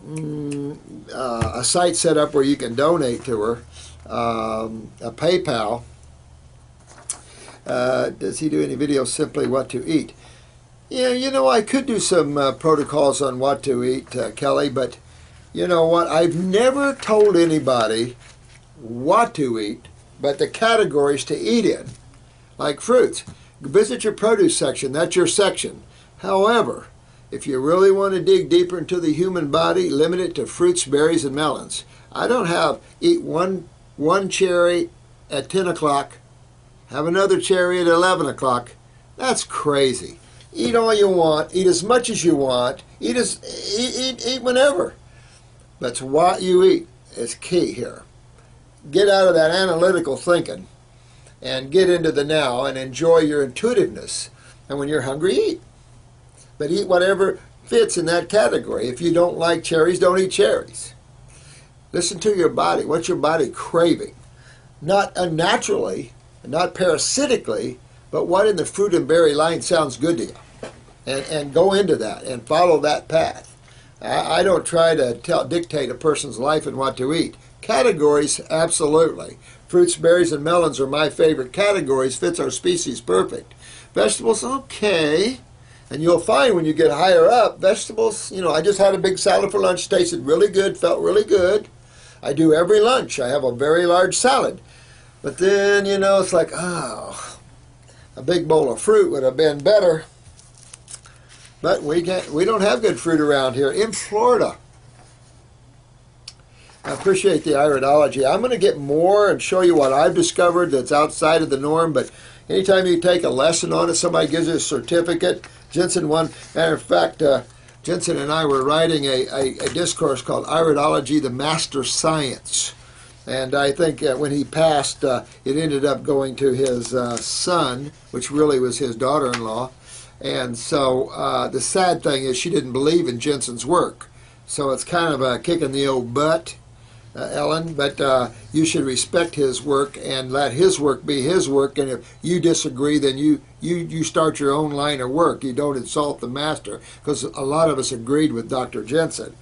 a site set up where you can donate to her, a PayPal. Does he do any videos simply what to eat? Yeah, you know, I could do some protocols on what to eat, Kelly, but you know what? I've never told anybody what to eat, but the categories to eat in, like fruits. Visit your produce section, that's your section. However, if you really want to dig deeper into the human body, limit it to fruits, berries, and melons. I don't have eat one cherry at 10 o'clock, have another cherry at 11 o'clock. That's crazy. Eat all you want, eat as much as you want, eat whenever. But what you eat is key here. Get out of that analytical thinking and get into the now and enjoy your intuitiveness. And when you're hungry, eat. But eat whatever fits in that category. If you don't like cherries, don't eat cherries. Listen to your body. What's your body craving? Not unnaturally, not parasitically, but what in the fruit and berry line sounds good to you. And go into that and follow that path. I don't try to dictate a person's life and what to eat. Categories, absolutely. Fruits, berries, and melons are my favorite categories. Fits our species perfect. Vegetables, okay. And you'll find when you get higher up, vegetables, you know, I just had a big salad for lunch, tasted really good, felt really good. I do every lunch. I have a very large salad. But then, you know, it's like, oh, a big bowl of fruit would have been better. But we don't have good fruit around here in Florida. I appreciate the iridology. I'm going to get more and show you what I've discovered that's outside of the norm, but anytime you take a lesson on it, somebody gives you a certificate. Jensen won. Matter of fact, Jensen and I were writing a discourse called Iridology, the Master Science. And I think when he passed, it ended up going to his son, which really was his daughter-in-law. And so the sad thing is she didn't believe in Jensen's work. So it's kind of a kick in the old butt, Ellen. But you should respect his work and let his work be his work. And if you disagree, then you start your own line of work. You don't insult the master, because a lot of us agreed with Dr. Jensen.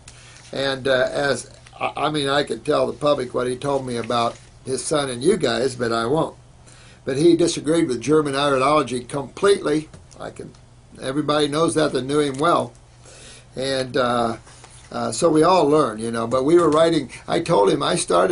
And I could tell the public what he told me about his son and you guys, but I won't. But he disagreed with German iridology completely. Everybody knows that knew him well. And so we all learn, you know. But we were writing, I told him, I said,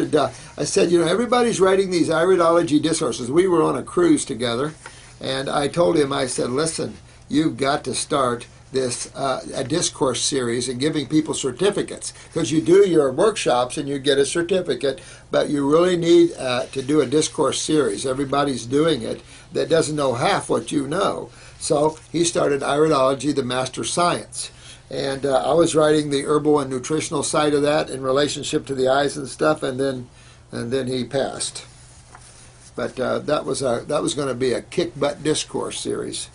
you know, everybody's writing these iridology discourses. We were on a cruise together. And I told him, I said, listen, you've got to start this a discourse series and giving people certificates, because you do your workshops and you get a certificate, but you really need to do a discourse series. Everybody's doing it that doesn't know half what you know. So he started Iridology, the Master Science. And I was writing the herbal and nutritional side of that in relationship to the eyes and stuff, and then he passed. But that was going to be a kick butt discourse series.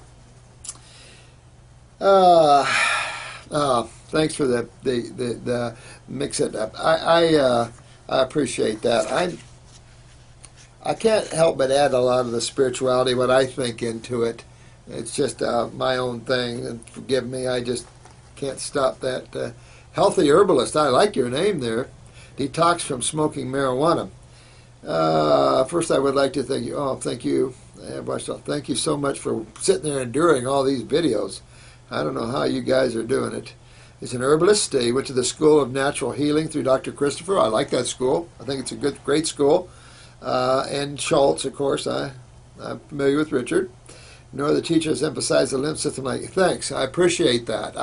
Thanks for the mix it up. I appreciate that. I can't help but add a lot of the spirituality, what I think, into it. It's just my own thing, and forgive me, I just can't stop that. Healthy herbalist, I like your name there. Detox from smoking marijuana. First, I would like to thank you. Oh, thank you. Thank you so much for sitting there enduring all these videos. I don't know how you guys are doing it. He's an herbalist. He went to the School of Natural Healing through Dr. Christopher. I like that school. I think it's a great school. And Schultz, of course. I'm familiar with Richard. Nor the teachers emphasize the lymph system. Thanks. I appreciate that.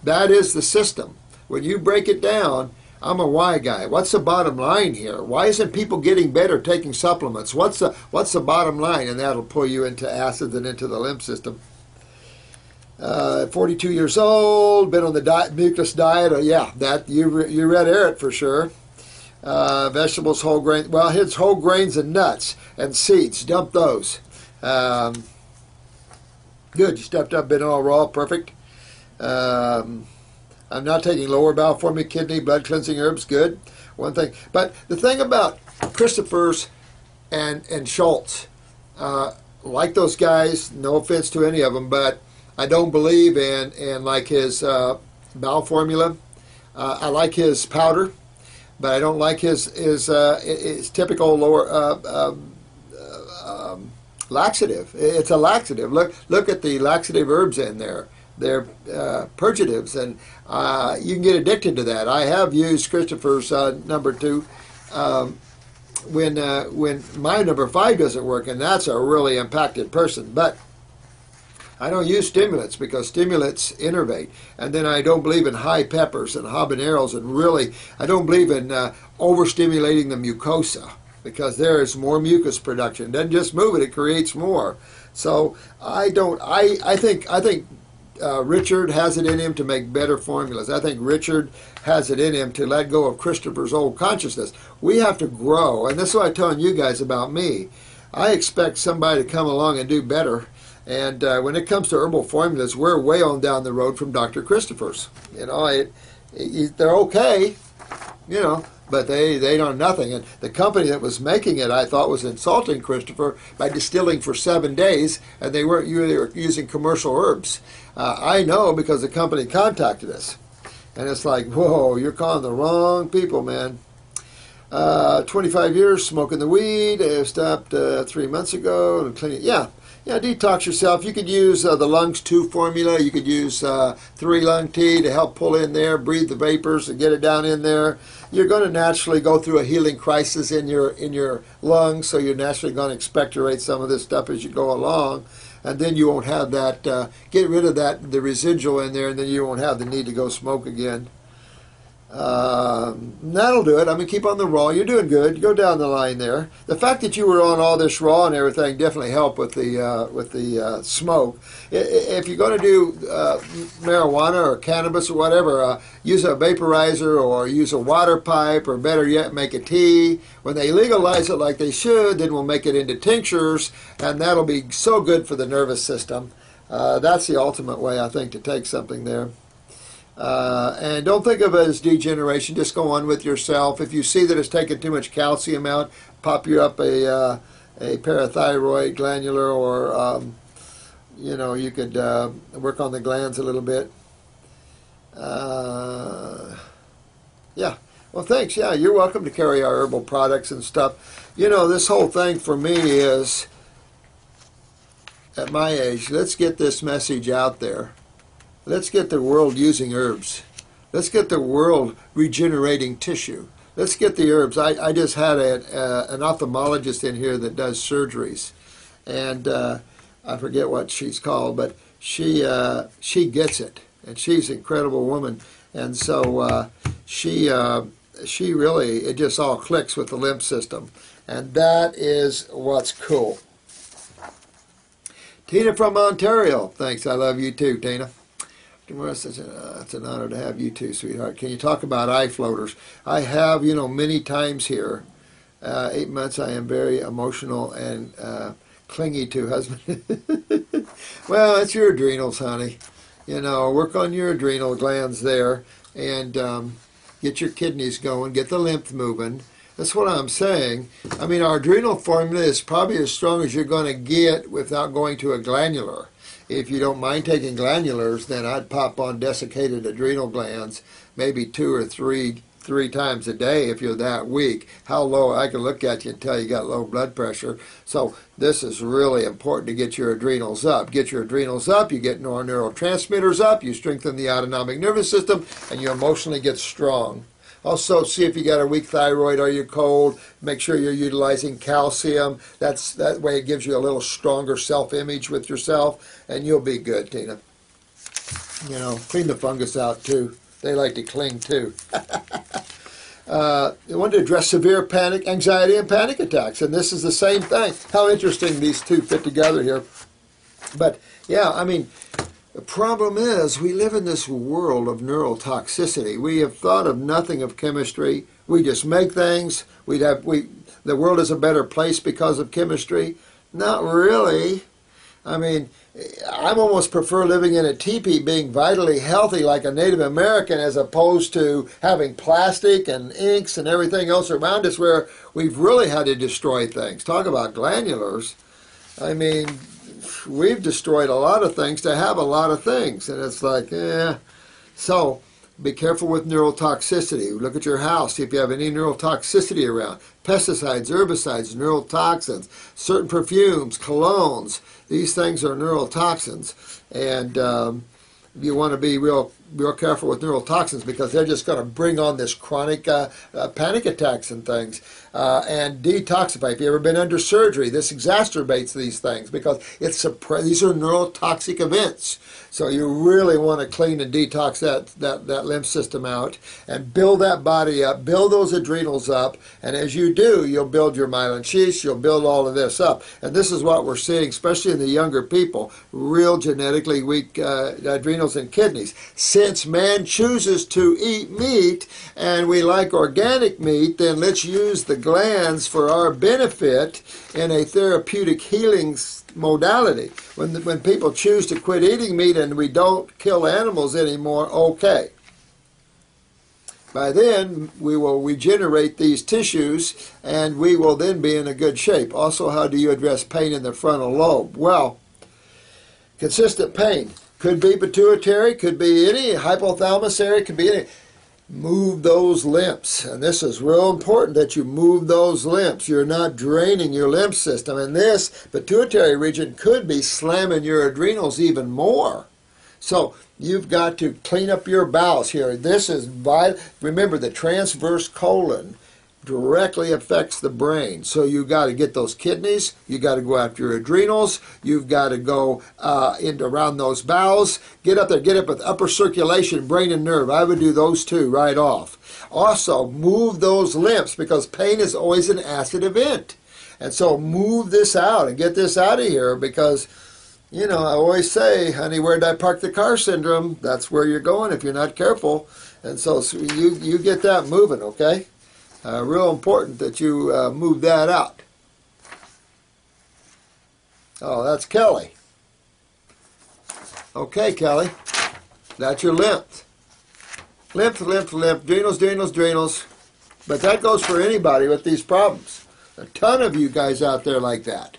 That is the system. When you break it down, I'm a why guy. What's the bottom line here? Why isn't people getting better taking supplements? What's the bottom line? And that'll pull you into acids and into the lymph system. 42 years old, been on the mucus diet. Yeah, that you read Eric for sure. Vegetables, whole grain. Well, his whole grains and nuts and seeds. Dump those. Good. You stepped up, been all raw, perfect. I'm not taking lower bowel forming, kidney, blood cleansing herbs. Good. One thing, but the thing about Christopher's and Schultz, like those guys. No offense to any of them, but I don't believe in like his bowel formula. I like his powder, but I don't like his typical lower laxative. It's a laxative. Look at the laxative herbs in there. They're purgatives, and you can get addicted to that. I have used Christopher's number 2 when my number 5 doesn't work, and that's a really impacted person. But I don't use stimulants because stimulants innervate, and then I don't believe in high peppers and habaneros, and really I don't believe in overstimulating the mucosa, because there is more mucus production. It doesn't just move it; it creates more. So I don't. I think Richard has it in him to make better formulas. I think Richard has it in him to let go of Christopher's old consciousness. We have to grow, and this is what I'm telling you guys about me. I expect somebody to come along and do better. And when it comes to herbal formulas, we're way on down the road from Dr. Christopher's. You know, they're okay, you know, but they know nothing. And the company that was making it, I thought, was insulting Christopher by distilling for 7 days, and they weren't using commercial herbs. I know because the company contacted us. And it's like, whoa, you're calling the wrong people, man. 25 years smoking the weed. I stopped 3 months ago. And cleaning. Yeah, detox yourself. You could use the Lungs 2 formula. You could use 3 lung tea to help pull in there, breathe the vapors and get it down in there. You're going to naturally go through a healing crisis in your lungs, so you're naturally going to expectorate some of this stuff as you go along. And then you won't have that, get rid of the residual in there, and then you won't have the need to go smoke again. That'll do it. I mean, keep on the raw. You're doing good. Go down the line there. The fact that you were on all this raw and everything definitely helped with the smoke. If you're going to do marijuana or cannabis or whatever, use a vaporizer or use a water pipe, or better yet, make a tea. When they legalize it like they should, then we'll make it into tinctures, and that'll be so good for the nervous system. That's the ultimate way, I think, to take something there. And don't think of it as degeneration. Just go on with yourself. If you see that it's taking too much calcium out, pop you up a parathyroid glandular, or you know, you could work on the glands a little bit. Yeah. Well, thanks. Yeah, you're welcome to carry our herbal products and stuff. You know, this whole thing for me is, at my age, let's get this message out there. Let's get the world using herbs. Let's get the world regenerating tissue. Let's get the herbs. I just had an ophthalmologist in here that does surgeries, and I forget what she's called, but she gets it, and she's an incredible woman, and so she really, it just all clicks with the lymph system, and that is what's cool. Tina from Ontario, thanks. I love you too, Tina. It's an honor to have you too, sweetheart. Can you talk about eye floaters? I have, you know, many times here. 8 months, I am very emotional and clingy to husband. Well, it's your adrenals, honey. You know, work on your adrenal glands there, and get your kidneys going, get the lymph moving. That's what I'm saying. I mean, our adrenal formula is probably as strong as you're going to get without going to a glandular. If you don't mind taking glandulars, then I'd pop on desiccated adrenal glands maybe 2 or 3 times a day if you're that weak. How low? I can look at you and tell you got low blood pressure. So this is really important to get your adrenals up. Get your adrenals up, you get more neurotransmitters up, you strengthen the autonomic nervous system, and you emotionally get strong. Also, see if you got a weak thyroid. Are you cold? Make sure you're utilizing calcium. That way it gives you a little stronger self-image with yourself, and you'll be good, Tina. You know, clean the fungus out, too. They like to cling, too. You want to address severe anxiety and panic attacks, and this is the same thing. How interesting these two fit together here. But, yeah, I mean, the problem is we live in this world of neurotoxicity. We have thought of nothing of chemistry. We just make things. The world is a better place because of chemistry. Not really. I mean, I almost prefer living in a teepee, being vitally healthy like a Native American, as opposed to having plastic and inks and everything else around us where we've really had to destroy things. Talk about glandulars. I mean, we've destroyed a lot of things to have a lot of things, and it's like, So Be careful with neurotoxicity. Look at your house, see if you have any neurotoxicity around. Pesticides, herbicides, neurotoxins, certain perfumes, colognes. These things are neurotoxins. And you want to be real careful with neurotoxins because they're just going to bring on this chronic panic attacks and things. And detoxify. If you've ever been under surgery, this exacerbates these things because these are neurotoxic events. So you really want to clean and detox that lymph system out and build that body up, build those adrenals up, and as you do, you'll build your myelin sheaths, you'll build all of this up. And this is what we're seeing, especially in the younger people, real genetically weak adrenals and kidneys. Since man chooses to eat meat, and we like organic meat, then let's use the glands for our benefit in a therapeutic healing modality. When people choose to quit eating meat and we don't kill animals anymore, okay. By then, we will regenerate these tissues and we will then be in a good shape. Also, how do you address pain in the frontal lobe? Well, consistent pain. Could be pituitary, could be any hypothalamus area, could be any. Move those lymphs, and this is real important that you move those lymphs. You're not draining your lymph system, and this pituitary region could be slamming your adrenals even more. So you've got to clean up your bowels here. This is vital. Remember, the transverse colon directly affects the brain. So you've got to get those kidneys, you've got to go after your adrenals, you've got to go around those bowels, get up there, get up with upper circulation, brain and nerve. I would do those two right off. Also, move those lymphs because pain is always an acid event. And so move this out and get this out of here because, you know, I always say, honey, where did I park the car syndrome? That's where you're going if you're not careful. And so you get that moving, okay? Real important that you move that out. Oh, that's Kelly. Okay, Kelly. That's your lymph. Lymph, adrenals. But that goes for anybody with these problems. A ton of you guys out there like that.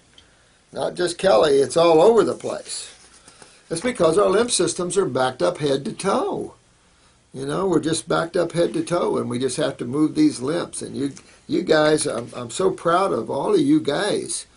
Not just Kelly, it's all over the place. It's because our lymph systems are backed up head to toe. You know, we're just backed up head to toe, and we just have to move these lymphs. And you guys, I'm so proud of all of you guys.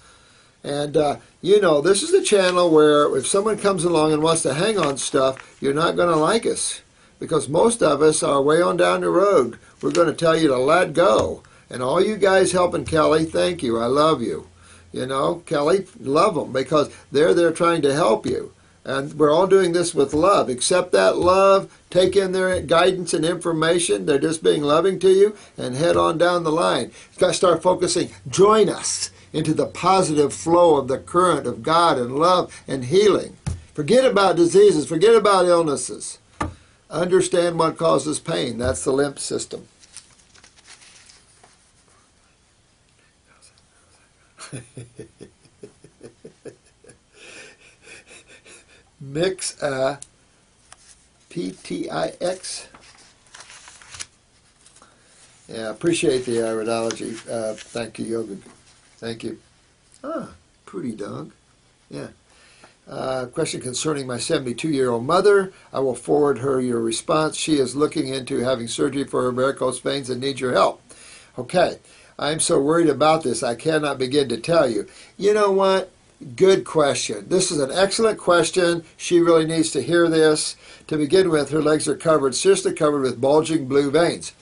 And, you know, this is the channel where if someone comes along and wants to hang on stuff, you're not going to like us. Because most of us are way on down the road. We're going to tell you to let go. And all you guys helping Kelly, thank you. I love you. You know, Kelly, love them because they're there trying to help you. And we're all doing this with love. Accept that love, take in their guidance and information. They're just being loving to you and head on down the line. You've got to start focusing. Join us into the positive flow of the current of God and love and healing. Forget about diseases. Forget about illnesses. Understand what causes pain. That's the lymph system. Mix PTIX. Yeah, appreciate the iridology. Thank you, Yoga. Thank you. Ah, pretty dog. Yeah. Question concerning my 72-year-old mother. I will forward her your response. She is looking into having surgery for her varicose veins and needs your help. Okay. I'm so worried about this, I cannot begin to tell you. You know what? Good question. This is an excellent question. She really needs to hear this. To begin with, her legs are covered, seriously covered with bulging blue veins.